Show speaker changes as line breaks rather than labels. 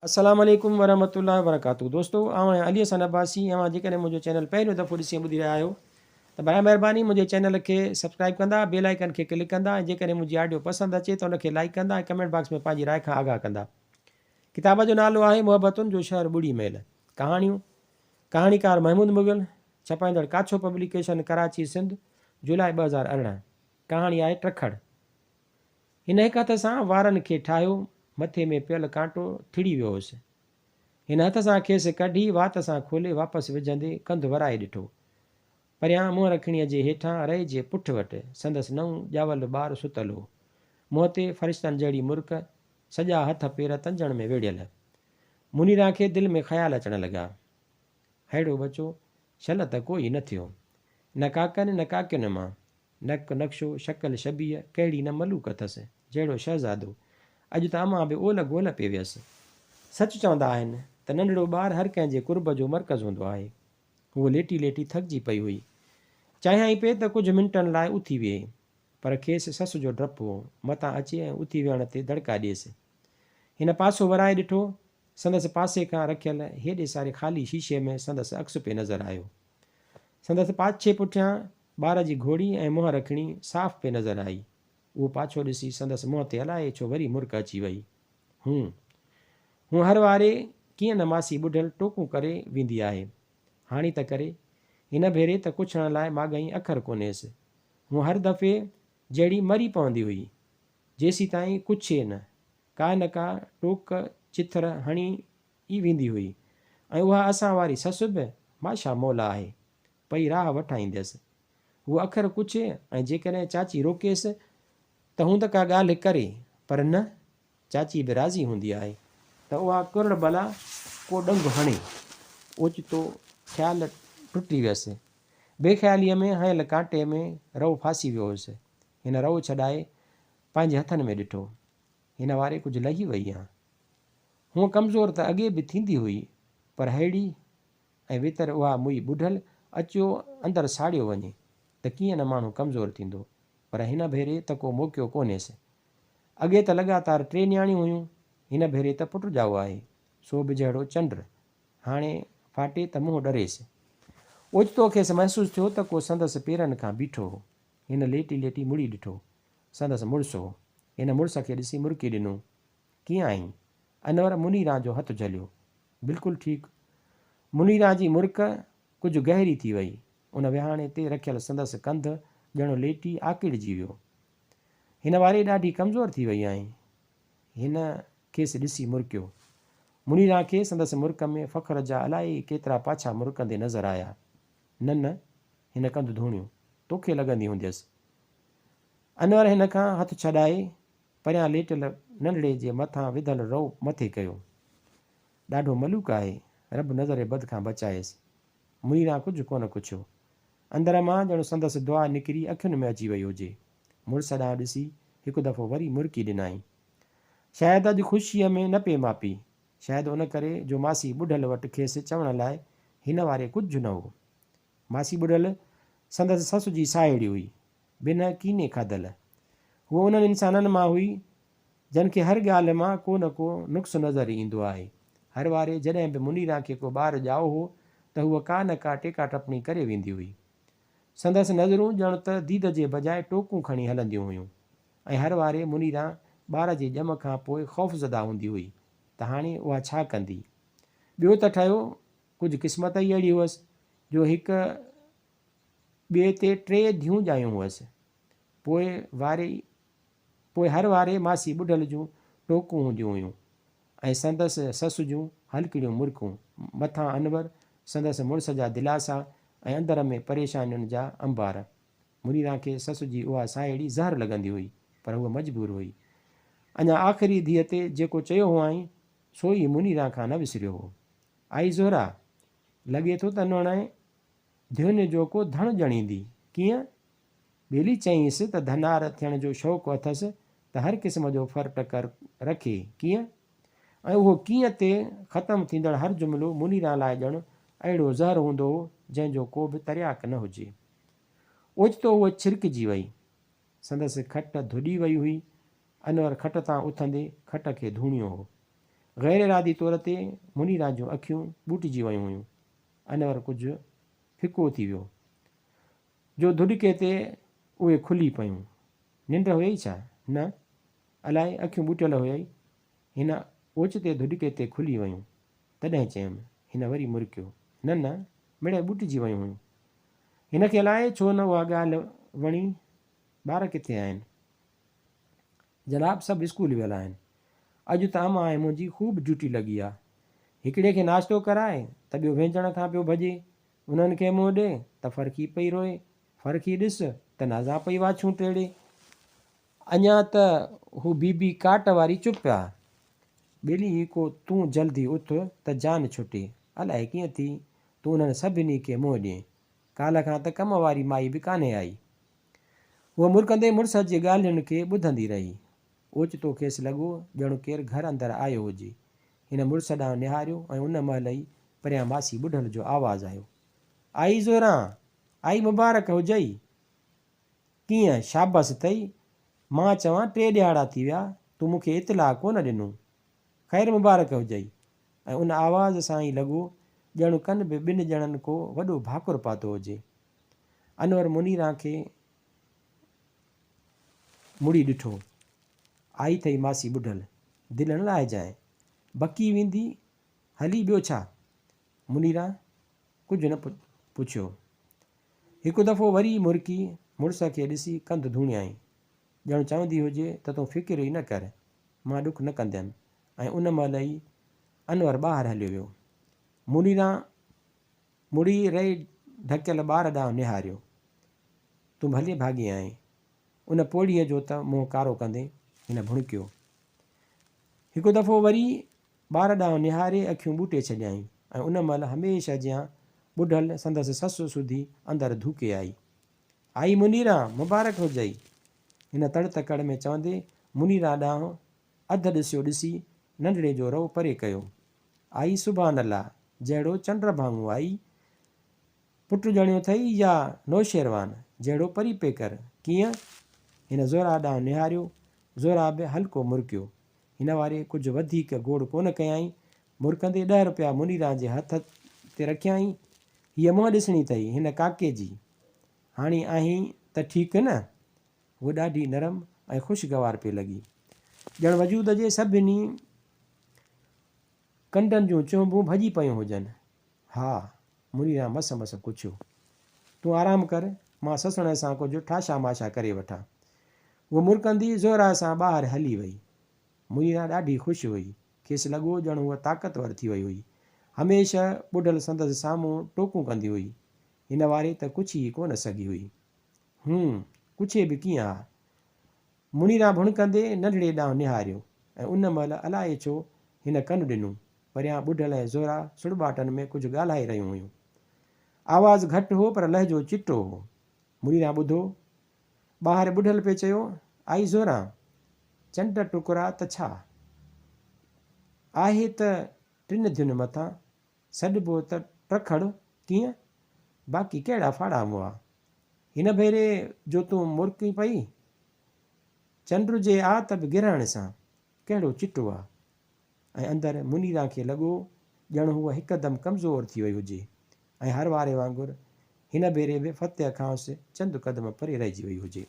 अस्सलाम वालेकुम वरहमतुल्लाहि वबरकातुहू। दोस्तों आउं अली हसन अब्बासी। अवां जेकॾहिं मुंहिंजो चैनल पहिरियों दफ़ो ॾिसी ॿुधी रहिया आहियो त बराए महिरबानी मुंहिंजे चैनल खे सब्सक्राइब कंदा, बेल आइकन खे क्लिक कंदा ऐं जेकॾहिं मुंहिंजी ऑडियो पसंदि अचे त उनखे लाइक कंदा ऐं कमेंट बॉक्स में पंहिंजी राय खां आगाह कंदा। किताब जो नालो आहे मुहबतुनि जो शहर ॿुड़ी महल। कहाणियूं, कहाणीकार महमूद मुग़ल, छपाईंदड़ काछो पब्लिकेशन कराची सिंध, जुलाई 2018। कहाणी आहे ट्रखड़। हिन हिकु हथ सां वारनि खे ठाहियो, मथे में पियल कांटो थिड़ी वियो हुउसि। हिन हथ सां खेसि कढी वात सां खोले वापसि विझंदे कंधु वराए ॾिठो। परियां मुंहुं रखणीअ जे हेठां रए जे पुठि वटि संदसि नऊं ॼावल ॿारु सुतल हो। मुंहं ते फ़रिश्तनि जहिड़ी मुर्क, सॼा हथ पेर तंजण में वेड़ियल। मुनीरा खे दिलि में ख़्याल अचण लॻा, अहिड़ो बचो छल त कोई न थियो, न काकनि न काकियुनि मां। नक नक्शो शक्ल शबीह कहिड़ी न मलूक अथसि, जहिड़ो शहज़ादो। अॼु त अमां बि ओल गोल पे वियसि। सच चवंदा आहिनि त नंढड़ो ॿारु हर कंहिंजे कुर्ब जो मर्कज़ हूंदो आहे। हूअ लेटी लेटी थकिजी पई हुई। चाहियां ई पिए त कुझु मिंटनि लाइ उथी विहे, पर खेसि सस जो डपु हो मतां अचे ऐं उथी विहण ते दड़का ॾिएसि। हिन पासो वराए ॾिठो। संदसि पासे खां रखियल हेॾे सारे ख़ाली शीशे में संदसि अक्स पे नज़र आयो। संदसि पाछे पुठियां ॿार जी घोड़ी ऐं मुंहुं रखणी साफ़ पे नज़र आई। उहो पाछो ॾिसी संदसि मुंहं ते अलाए छो वरी मुर्क अची वई। हूं हर वारे कीअं न मासी ॿुढल टोकूं करे वेंदी आहे, हाणे त करे हिन भेरे त कुछण लाइ माॻई अखर कोन्हेसि। हूं हर दफ़े जहिड़ी मरी पवंदी हुई, जेसीं ताईं कुझे न का टोक चिथर हणी ई वेंदी हुई। ऐं उहा असां वारी ससु बि माशा मौला आहे, पई राह वठाईंदसि। हूअ अखर कुछे ऐं जेकॾहिं चाची रोकेसि त हू त का ॻाल्हि करे, पर न, चाची बि राज़ी हूंदी आहे त उहा कुरड़ भला को ॾंग हणे। ओचितो ख़्यालु टुटी वियसि। बेख़्यालीअ में हयल कांटे में रओ फासी वियो हुउसि। हिन रओ छॾाए पंहिंजे हथनि में ॾिठो। हिन वारे कुझु लही वई आहे। हूअ कमज़ोर त अॻे बि थींदी हुई, पर अहिड़ी ऐं वितर उहा मुई ॿुढल अचो अंदरि साड़ियो वञे त कीअं न माण्हू कमज़ोर थींदो। पर हिन भेरे त को मौक़ियो कोन्हेसि। अॻे त लॻातार 3 न्याणियूं हुयूं, हिन भेरे त पुट ॼाओ आहे, सो बि जहिड़ो चंड। हाणे फाटे त मुंहुं डरेसि। ओचितो खेसि महसूसु थियो त को संदसि पेरनि खां बीठो हो। हिन लेटी लेटी मुड़ी ॾिठो। संदसि मुड़ुसु हो। हिन मुड़ुस खे ॾिसी मुरकी ॾिनो। कीअं आहीं? अनवर मुनीरा जो हथु झलियो। बिल्कुलु ठीकु। मुनीरा जी मुर्क कुझु गहरी थी वई। उन विहाणे ते रखियल संदसि कंधु ॼणो लेटी आकिड़िजी वियो। हिन वारी ॾाढी कमज़ोर थी वई आहीं। हिन खेसि ॾिसी मुरकियो। मुनीरा खे संदसि मुर्क में फ़ख्र जा अलाए केतिरा पाछा मुरकंदे नज़र आया। न, हिन कंधु धूणियो, तोखे लॻंदी हूंदसि। अनवर हिन खां हथु छॾाए परियां लेटियल नंढड़े जे मथां विधल रओ मथे कयो। ॾाढो मलूक आहे, रब नज़र बद खां बचाएसि। मुनीरा कुझु कोन पुछियो। अंदर मां ॼणो संदसि दुआ निकिरी अखियुनि में अची वई हुजे। मुड़ुस ॾांहुं ॾिसी हिकु दफ़ो वरी मुरकी ॾिनाई। शायदि अॼु ख़ुशीअ में न पिए मापी, शायदि उन करे जो मासी ॿुढल वटि खेसि चवण लाइ हिन वारे कुझु न हो। मासी ॿुढल संदसि ससु जी साहेड़ी हुई, बिन कीने खाधल। हूअ उन्हनि इंसाननि मां हुई जन खे हर ॻाल्हि मां को न को नुक़्सु नज़र ईंदो आहे। हर वारे जॾहिं बि मुनीरा खे को ॿारु ॼाओ हो त हूअ का न का टेका टपणी करे वेंदी हुई। संदसि नज़रूं ॼण त दीद जे बजाए टोकूं खणी हलंदियूं हुयूं। ऐं हर वारे मुनीरा ॿार जे ॼम खां पोइ ख़ौफ़ज़दा हूंदी हुई त हाणे उहा छा कंदी। ॿियो त ठहियो, कुझु क़िस्मत ई अहिड़ी हुअसि जो हिकु ॿिए ते 3 धियूं ॼायूं हुअसि। पोइ हर वारे मासी ॿुढल जूं टोकूं हूंदियूं हुयूं ऐं संदसि ससु जूं हलकड़ियूं मुर्कूं। मथां अनवर, संदसि मुड़ुस जा दिलासा ऐं अंदर में परेशानियुनि जा अंबार। मुनीरा खे ससु जी उहा साहेड़ी ज़हर लॻंदी हुई, पर उहा मजबूर हुई। अञा आख़िरी धीअ ते जेको चयो हुआईं सो ई मुनीरा खां न विसरियो हो। आई ज़ोरा, लॻे थो त नुंहुं धीउनि जो को धणु ॼणींदी। कीअं? ॿेली चईंसि त धनार थियण जो शौक़ु अथसि त हर क़िस्म जो फर टकर रखे। कीअं? ऐं उहो कीअं ते ख़तमु थींदड़ हर जुमिलो मुनीरा लाइ ॼण अहिड़ो ज़हर हूंदो हो जंहिंजो को बि तरियाक न हुजे। ओचितो उहा छिरकिजी वई। संदसि खट धुॾी वई हुई। अनवर खट तां उथंदे खट खे धूणियो हो। ग़ैर इरादी तौर ते मुनीरा जूं अखियूं ॿूटिजी वियूं हुयूं। अनवर कुझु फिको थी वियो जो धुॾिके ते उहे खुली पियूं। निंड हुयई छा? न, अलाए अखियूं ॿूटियल हुयई। हिन ओचिते धुॾिके ते खुली वियूं। तॾहिं चयुमि। हिन वरी मुरकियो। न न, मिड़ई ॿूटिजी वियूं हुयूं। हिन खे अलाए छो न उहा ॻाल्हि वणी। ॿार किथे आहिनि? जनाब सभु स्कूल वियल आहिनि। अॼु त अमां ऐं मुंहिंजी ख़ूब ड्यूटी लॻी आहे। हिकिड़े खे नाश्तो कराए त ॿियो वेझण खां पियो भॼे। उन्हनि खे मुंहुं ॾे त फ़र्क़ी पई रोए। फ़र्क़ी ॾिस त नाज़ा पई वाछूं टेड़े। अञा त हू बीबी काट वारी चुप आहे। ॿेली को तूं जल्दी उथ त जान छुटे। अलाए कीअं थी तूं उन्हनि सभिनी खे मुंहुं ॾिए। काल्ह खां त कम वारी माई बि कान्हे आई। उहा मुरकंदे मुड़ुस जी ॻाल्हियुनि खे ॿुधंदी रही। ओचितो खेसि लॻो ॼणु केरु घर अंदरि आयो हुजे। हिन मुड़ुस ॾांहुं निहारियो ऐं उन महिल ई परियां मासी ॿुढल जो आवाज़ु आयो। आई ज़ोरां, आई मुबारक हुजई। कीअं शाबस अथई। मां चवां 3 ॾियारा थी विया तूं मूंखे इतला कोन ॾिनो। ख़ैर मुबारक हुजई। ऐं उन आवाज़ सां ई लॻो ॼणु कनि बि 2 ॼणनि को वॾो भाकुर पातो हुजे। अनवर मुनीरा खे मुड़ी ॾिठो। आई अथई मासी ॿुढल। दिलि न लाहिजांइ, बकी वेंदी। हली ॿियो छा? मुनीरा कुझु न पुछियो। हिकु दफ़ो वरी मुरकी मुड़ुस खे ॾिसी कंधु धूणियाई, ॼणु चवंदी हुजे त तूं फ़िकिर ई न कर, मां ॾुख न कंदमि। ऐं उन महिल ई अनवर ॿाहिरि हलियो वियो। मुनीरा मुड़ी रही ढकियल ॿार ॾांहुं निहारियो। तूं भले भाॻी आहीं। उन पोड़ीअ जो त मुंहुं कारो कंदे हिन भुणकियो। हिकु दफ़ो वरी ॿार ॾांहुं निहारे अखियूं ॿूटे छॾियईं। ऐं उन महिल हमेशह जियां ॿुढल संदसि ससु सुधी अंदरि धूके आई। आई मुनीरा, मुबारक हुजई। हिन तड़ तकड़ में चवंदे मुनीरा ॾांहुं अधु ॾिसियो ॾिसी नंढड़े जो रओ परे कयो। आई सुभान अल्लाह, जहिड़ो चंड भाङो आई। पुटु ॼणियो अथई या नौशेरवान, जहिड़ो परी पे कर। कीअं? हिन ज़ोरा ॾांहुं निहारियो। ज़ोरा बि हल्को मुरकियो। हिन वारे कुझु वधीक गोड़ कोन कयईं। मुरकंदे 10 रुपया मुनीरा जे हथ ते रखियईं। हीअ मुंहुं ॾिसणी अथई हिन काके जी। हाणे आहीं त ठीकु न? उहा ॾाढी नरम ऐं ख़ुशगवार पई लॻी, ॼणु वजूद जे सभिनी कंडनि जूं चुंबूं भॼी पियूं हुजनि। हा, मुनीरा मस मस पुछियो। तूं आराम कर, मां ससुण सां कुझु ठाशा माशा करे वठां। उहा मुरकंदी ज़ोरा सां ॿाहिरि हली वई। मुनीरा ॾाढी ख़ुशि हुई। खेसि लॻो ॼणु उहा ताक़तवर थी वई हुई। हमेशह ॿुढल संदसि साम्हूं टोकूं कंदी हुई। हिन वारे त कुझु ई कोन सघी हुई। कुझे बि कीअं आहे? मुनीरा भुणकंदे नंढड़े ॾांहुं निहारियो। ऐं उन महिल अलाए छो हिन कन ॾिनो। परियां ॿुढल ऐं ज़ोरा सुड़ॿाटनि में कुझु ॻाल्हाए रहियूं हुयूं। आवाज़ु घटि हो पर लहजो चिटो हो। मुनीरा ॿुधो। ॿाहिरि ॿुढल पियो चयो, आई ज़ोरा, चंड टुकड़ा त छा आहे त 3 धियुनि मथां सॾिबो त ट्रखड़। कीअं? बाक़ी कहिड़ा फाड़ा मुआ। हिन भेरे जो तूं मुरकी पई, चंड जे आत बि गिरण सां कहिड़ो चिटो आहे। ऐं अंदरि मुनीरा खे लॻो ॼणु हूअ हिकदमि कमज़ोर थी वई हुजे। ऐं हर वारे वांगुरु हिन भेरे बि फतेह खांसि चंद क़दम परे रहिजी वई हुजे।